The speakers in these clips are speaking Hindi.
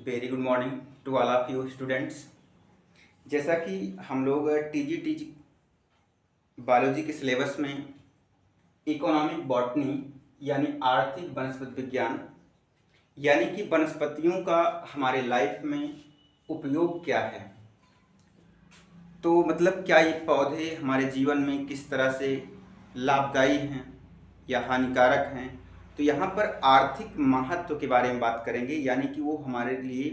Very good morning to all of you students. जैसा कि हम लोग टीजीटी बायोलॉजी के सिलेबस में इकोनॉमिक बॉटनी यानी आर्थिक वनस्पति विज्ञान यानी कि वनस्पतियों का हमारे लाइफ में उपयोग क्या है, तो मतलब क्या ये पौधे हमारे जीवन में किस तरह से लाभदायी हैं या हानिकारक हैं। तो यहाँ पर आर्थिक महत्व के बारे में बात करेंगे, यानी कि वो हमारे लिए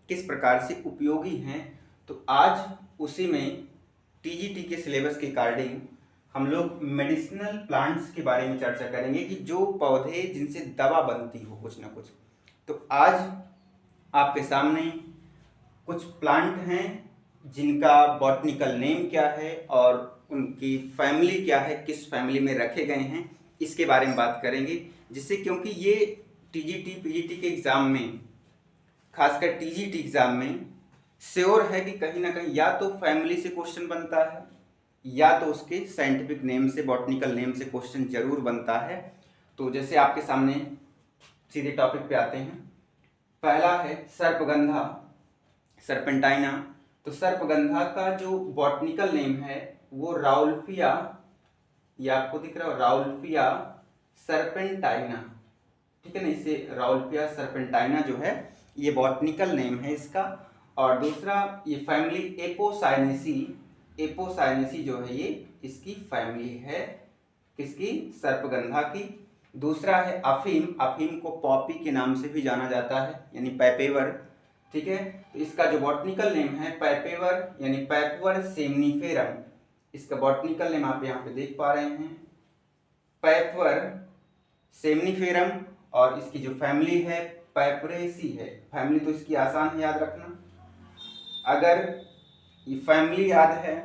किस प्रकार से उपयोगी हैं। तो आज उसी में टीजीटी के सिलेबस के अकॉर्डिंग हम लोग मेडिसिनल प्लांट्स के बारे में चर्चा करेंगे कि जो पौधे जिनसे दवा बनती हो कुछ ना कुछ। तो आज आपके सामने कुछ प्लांट हैं जिनका बॉटनिकल नेम क्या है और उनकी फैमिली क्या है, किस फैमिली में रखे गए हैं, इसके बारे में बात करेंगे। जिससे क्योंकि ये टीजीटी पीजीटी के एग्ज़ाम में, खासकर टीजीटी एग्ज़ाम में श्योर है कि कहीं ना कहीं या तो फैमिली से क्वेश्चन बनता है या तो उसके साइंटिफिक नेम से, बॉटनिकल नेम से क्वेश्चन जरूर बनता है। तो जैसे आपके सामने सीधे टॉपिक पे आते हैं। पहला है सर्पगंधा, सर्पेंटाइना। तो सर्पगंधा का जो बॉटनिकल नेम है वो राउल्फिया, ये आपको दिख रहा है राउल्फिया सर्पेंटाइना, ठीक है ना। इसे राउल्फिया सर्पेंटाइना जो है ये बॉटनिकल नेम है इसका। और दूसरा ये फैमिली एपोसाइनेसी, एपोसाइनेसी जो है ये इसकी फैमिली है, किसकी, सर्पगंधा की। दूसरा है अफीम, अफीम को पॉपी के नाम से भी जाना जाता है यानी पैपेवर, ठीक है। तो इसका जो बॉटनिकल नेम है पैपेवर यानी पैपवर सेमनीफेरम, इसका बॉटनिकल नेम आप यहाँ पे देख पा रहे हैं पैपवर सेमनीफेरम। और इसकी जो फैमिली है पैपरेसी है। फैमिली तो इसकी आसान है याद रखना, अगर ये फैमिली याद है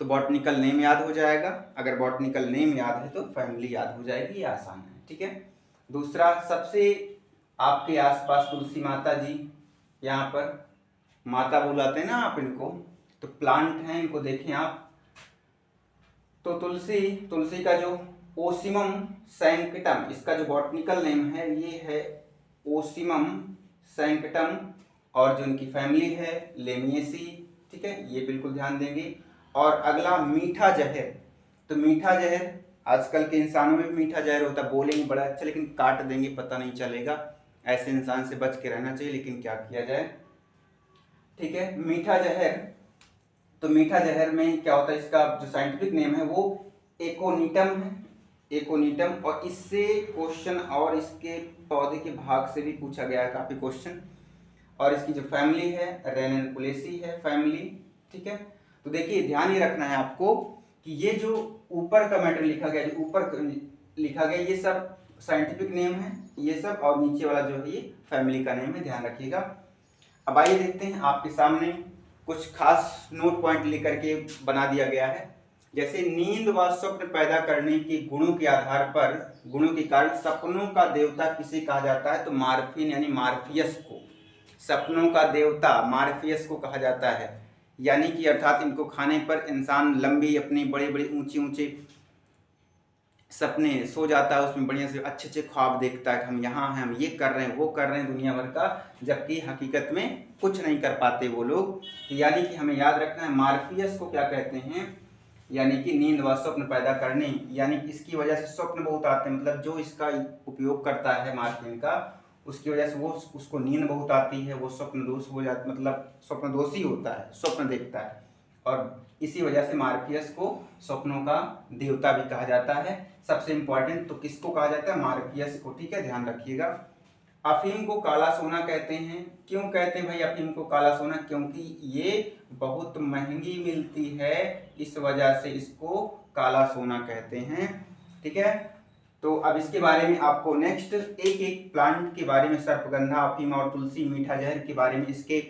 तो बॉटनिकल नेम याद हो जाएगा, अगर बॉटनिकल नेम याद है तो फैमिली याद हो जाएगी, ये आसान है, ठीक है। दूसरा सबसे आपके आसपास तुलसी माता जी, यहाँ पर माता बुलाते हैं ना आप इनको, तो प्लांट हैं, इनको देखें आप। तो तुलसी, तुलसी का जो ओसिमम सैंक्टम, इसका जो बॉटनिकल नेम है ये है ओसिमम सैंक्टम। और जो इनकी फैमिली है लेमिएसी, ठीक है, ये बिल्कुल ध्यान देंगे। और अगला मीठा जहर। तो मीठा जहर आजकल के इंसानों में भी मीठा जहर होता है, बोलेंगे बड़ा अच्छा लेकिन काट देंगे पता नहीं चलेगा, ऐसे इंसान से बच के रहना चाहिए, लेकिन क्या किया जाए, ठीक है। मीठा जहर, तो मीठा जहर में क्या होता है, इसका जो साइंटिफिक नेम है वो एकोनिटम है, एकोनिटम। और इससे क्वेश्चन और इसके पौधे के भाग से भी पूछा गया है काफी क्वेश्चन। और इसकी जो फैमिली है रेननकुलेसी है फैमिली, ठीक है। तो देखिए ध्यान ये रखना है आपको कि ये जो ऊपर का मैटर लिखा गया, जो ऊपर लिखा गया ये सब साइंटिफिक नेम है ये सब, और नीचे वाला जो है ये फैमिली का नेम है, ध्यान रखिएगा। अब आइए देखते हैं, आपके सामने कुछ खास नोट पॉइंट लेकर के बना दिया गया है। जैसे नींद व स्वप्न पैदा करने के गुणों के आधार पर, गुणों के कारण सपनों का देवता किसे कहा जाता है, तो मार्फिन यानी मार्फियस को, सपनों का देवता मार्फियस को कहा जाता है। यानी कि अर्थात इनको खाने पर इंसान लंबी अपनी बड़े बड़े ऊंचे ऊंचे सपने सो जाता है, उसमें बढ़िया से अच्छे अच्छे ख्वाब देखता है कि हम यहाँ हैं, हम ये कर रहे हैं, वो कर रहे हैं दुनिया भर का, जबकि हकीकत में कुछ नहीं कर पाते वो लोग। यानी कि हमें याद रखना है मार्फियस को क्या कहते हैं, यानी कि नींद व स्वप्न पैदा करने, यानी कि इसकी वजह से स्वप्न बहुत आते हैं, मतलब जो इसका उपयोग करता है मार्फिन का, उसकी वजह से वो उसको नींद बहुत आती है, वो स्वप्न दोष हो जाता, मतलब स्वप्न दोषी होता है, स्वप्न देखता है। और इसी वजह से मार्फियस को स्वप्नों का देवता भी कहा जाता है। सबसे इंपॉर्टेंट तो किसको कहा जाता है, मार्फियस को, ठीक है, ध्यान रखिएगा। अफीम को काला सोना कहते हैं, क्यों कहते हैं भाई अफीम को काला सोना, क्योंकि ये बहुत महंगी मिलती है, इस वजह से इसको काला सोना कहते हैं, ठीक है। तो अब इसके बारे में आपको नेक्स्ट एक एक प्लांट के बारे में, सर्पगंधा, अफीम और तुलसी, मीठा जहर के बारे में, इसके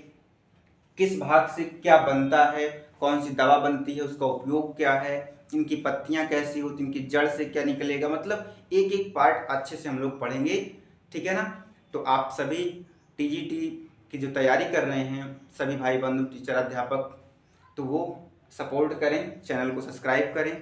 किस भाग से क्या बनता है, कौन सी दवा बनती है, उसका उपयोग क्या है, इनकी पत्तियां कैसी होती, इनकी जड़ से क्या निकलेगा, मतलब एक एक पार्ट अच्छे से हम लोग पढ़ेंगे, ठीक है ना। तो आप सभी टीजीटी की जो तैयारी कर रहे हैं, सभी भाई बंधु टीचर अध्यापक, तो वो सपोर्ट करें, चैनल को सब्सक्राइब करें